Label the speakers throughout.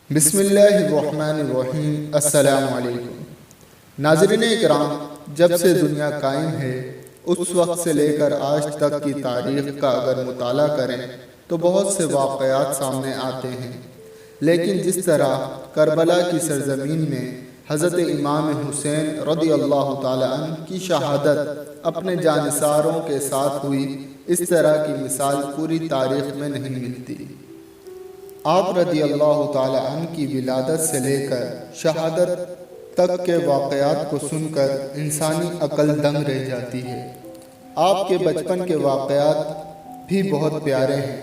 Speaker 1: بسم اللہ الرحمن الرحیم۔ السلام علیکم ناظرین اکرام، جب سے دنیا قائم ہے اس وقت سے لے کر آج تک کی تاریخ کا اگر مطالعہ کریں تو بہت سے واقعات سامنے آتے ہیں، لیکن جس طرح کربلا کی سرزمین میں حضرت امام حسین رضی اللہ تعالی عنہ کی شہادت اپنے جانثاروں کے ساتھ ہوئی، اس طرح کی مثال پوری تاریخ میں نہیں ملتی۔ آپ رضی اللہ تعالی عنہ کی ولادت سے لے کر شہادت تک کے واقعات کو سن کر انسانی عقل دنگ رہ جاتی ہے۔ آپ کے بچپن کے واقعات بھی بہت پیارے ہیں۔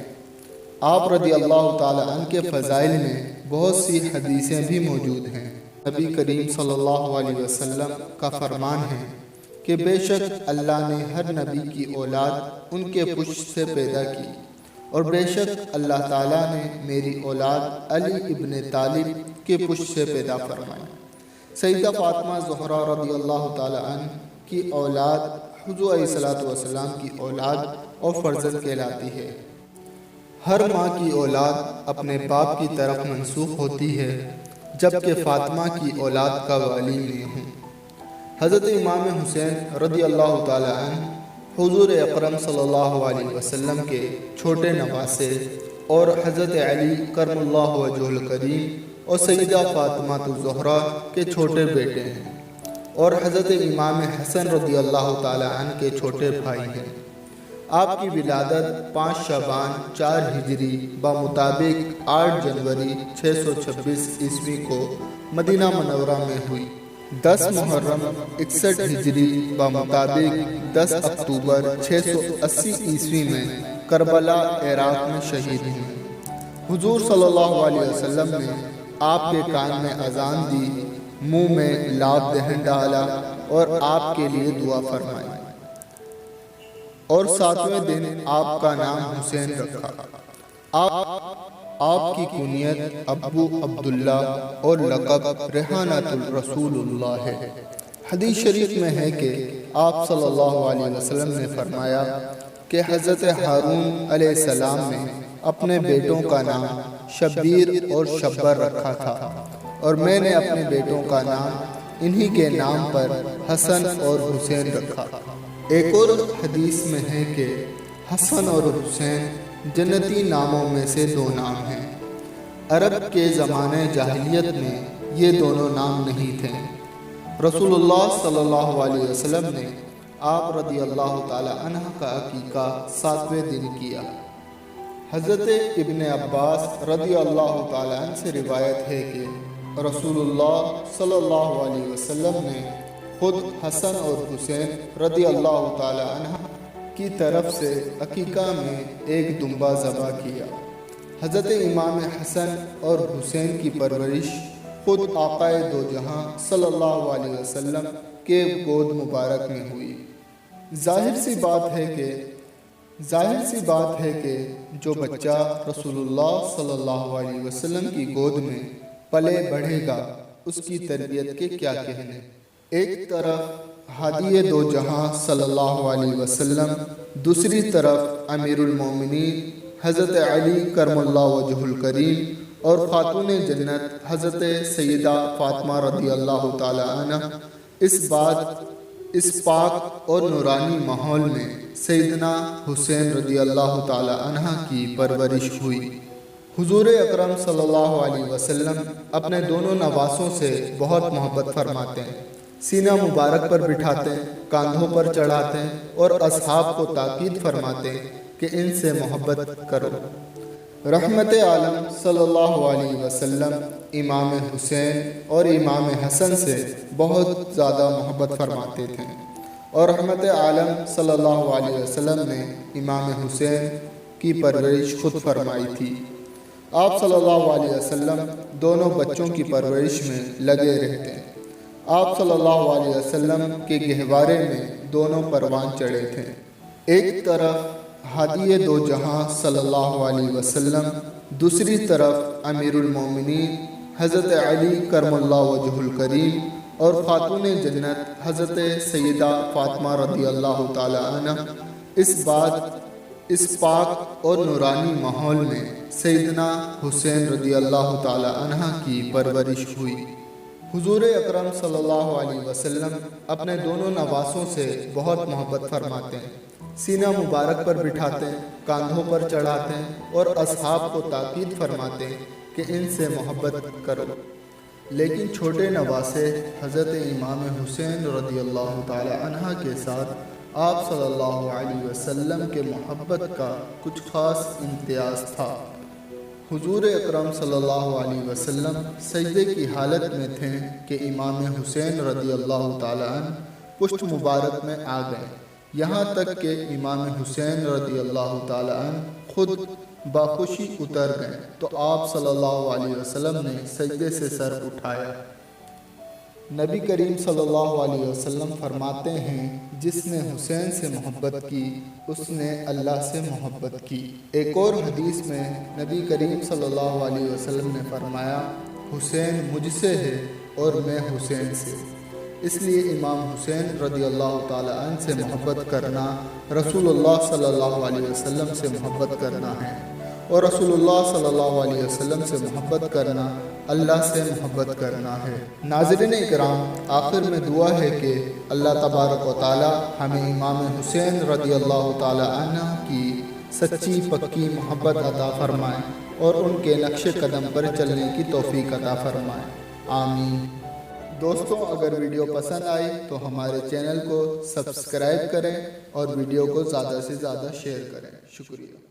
Speaker 1: آپ رضی اللہ تعالی عنہ کے فضائل میں بہت سی حدیثیں بھی موجود ہیں۔ نبی کریم صلی اللہ علیہ وسلم کا فرمان ہے کہ بے شک اللہ نے ہر نبی کی اولاد ان کے پشت سے پیدا کی، اور بے شک اللہ تعالیٰ نے میری اولاد علی ابن طالب کے پشت سے پیدا فرمائی۔ سیدہ فاطمہ زہرا رضی اللہ تعالیٰ عنہ کی اولاد حضور علیہ السلام کی اولاد اور فرزند کہلاتی ہے۔ ہر ماں کی اولاد اپنے باپ کی طرف منسوخ ہوتی ہے، جبکہ فاطمہ کی اولاد کا والی میں ہوں۔ حضرت امام حسین رضی اللہ تعالیٰ عنہ حضور اکرم صلی اللہ علیہ وسلم کے چھوٹے نواسے اور حضرت علی کرم اللہ وجہہ الکریم اور سیدہ فاطمہ الزہرا کے چھوٹے بیٹے ہیں، اور حضرت امام حسن رضی اللہ تعالی عنہ کے چھوٹے بھائی ہیں۔ آپ کی ولادت 5 شعبان 4 ہجری بمطابق 8 جنوری 626 عیسوی کو مدینہ منورہ میں ہوئی۔ 10 محرم 61 ہجری بمطابق 10 اکتوبر 680 عیسوی میں کربلا عراق میں شہید ہوئے۔ حضور صلی اللہ علیہ وسلم نے آپ کے کان میں اذان دی، منہ میں لعاب دہن ڈالا اور آپ کے لیے دعا فرمائی، اور 7ویں دن آپ کا نام حسین رکھا۔ آپ کی کنیت ابو عبداللہ اور لقب ریحانۃ الرسول اللہ ہے۔ حدیث شریف میں ہے کہ آپ صلی اللہ علیہ وسلم نے فرمایا کہ حضرت ہارون علیہ السلام نے اپنے بیٹوں کا نام شبیر اور شبر رکھا تھا، اور میں نے اپنے بیٹوں کا نام انہی کے نام پر حسن اور حسین رکھا۔ ایک اور حدیث میں ہے کہ حسن اور حسین جنتی ناموں میں سے 2 نام ہیں۔ عرب کے زمانے جاہلیت میں یہ دونوں نام نہیں تھے۔ رسول اللہ صلی اللہ علیہ وسلم نے آپ رضی اللہ تعالی عنہ کا عقیقہ 7ویں دن کیا۔ حضرت ابن عباس رضی اللہ تعالی عنہ سے روایت ہے کہ رسول اللہ صلی اللہ علیہ وسلم نے خود حسن اور حسین رضی اللہ تعالی عنہ کی طرف سے عقیقہ میں ایک دمبا ذبح کیا۔ حضرت امام حسن اور حسین کی پرورش خود آقائے دو جہاں صلی اللہ علیہ وسلم کے گود مبارک میں ہوئی۔ ظاہر سی بات ہے کہ جو بچہ رسول اللہ صلی اللہ علیہ وسلم کی گود میں پلے بڑھے گا، اس کی تربیت کے کیا کہنے۔ ایک طرف ہادی دو جہاں صلی اللہ علیہ وسلم، دوسری طرف امیر المومنین حضرت علی کرم اللہ وجہہ الکریم اور خاتون جنت حضرت سیدہ فاطمہ رضی اللہ تعالی عنہ، اس پاک اور نورانی ماحول میں سیدنا حسین رضی اللہ تعالی عنہ کی پرورش ہوئی۔ حضور اکرم صلی اللہ علیہ وسلم اپنے دونوں نواسوں سے بہت محبت فرماتے ہیں، سینہ مبارک پر بٹھاتے ہیں، کاندھوں پر چڑھاتے ہیں، اور اصحاب کو تاکید فرماتے ہیں کہ ان سے محبت کرو۔ رحمت عالم صلی اللہ علیہ وسلم امام حسین اور امام حسن سے بہت زیادہ محبت فرماتے تھے، اور رحمت عالم صلی اللہ علیہ وسلم نے امام حسین کی پرورش خود فرمائی تھی۔ آپ صلی اللہ علیہ وسلم دونوں بچوں کی پرورش میں لگے رہتے ہیں۔ آپ صلی اللہ علیہ وسلم کے گہوارے میں دونوں پروان چڑھے تھے۔ ایک طرف ہادی دو جہاں صلی اللہ علیہ وسلم، دوسری طرف امیر المومنین حضرت علی کرم اللہ وجہہ الکریم اور خاتون جنت حضرت سیدہ فاطمہ رضی اللہ تعالی عنہ، اس پاک اور نورانی ماحول میں سیدنا حسین رضی اللہ تعالی عنہ کی پرورش ہوئی۔ حضور اکرم صلی اللہ علیہ وسلم اپنے دونوں نواسوں سے بہت محبت فرماتے ہیں، سینہ مبارک پر بٹھاتے ہیں، کاندھوں پر چڑھاتے ہیں اور اصحاب کو تاکید فرماتے ہیں کہ ان سے محبت کرو۔ لیکن چھوٹے نواسے حضرت امام حسین رضی اللہ تعالی عنہ کے ساتھ آپ صلی اللہ علیہ وسلم کے محبت کا کچھ خاص امتیاز تھا۔ حضور اکرم صلی اللہ علیہ وسلم سجدے کی حالت میں تھے کہ امام حسین رضی اللہ تعالی عنہ پشت مبارک میں آ گئے، یہاں تک کہ امام حسین رضی اللہ تعالی عنہ خود باخوشی اتر گئے تو آپ صلی اللہ علیہ وسلم نے سجدے سے سر اٹھایا۔ نبی کریم صلی اللہ علیہ وسلم فرماتے ہیں، جس نے حسین سے محبت کی اس نے اللہ سے محبت کی۔ ایک اور حدیث میں نبی کریم صلی اللہ علیہ وسلم نے فرمایا، حسین مجھ سے ہے اور میں حسین سے۔ اس لیے امام حسین رضی اللہ تعالی عنہ سے محبت کرنا رسول اللہ صلی اللہ علیہ وسلم سے محبت کرنا ہے، اور رسول اللہ صلی اللہ علیہ وسلم سے محبت کرنا اللہ سے محبت کرنا ہے۔ ناظرین اکرام، آخر میں دعا ہے کہ اللہ تبارک و تعالی ہمیں امام حسین رضی اللہ تعالی عنہ کی سچی پکی محبت عطا فرمائے اور ان کے نقش قدم پر چلنے کی توفیق عطا فرمائے، آمین۔ دوستوں، اگر ویڈیو پسند آئی تو ہمارے چینل کو سبسکرائب کریں اور ویڈیو کو زیادہ سے زیادہ شیئر کریں۔ شکریہ۔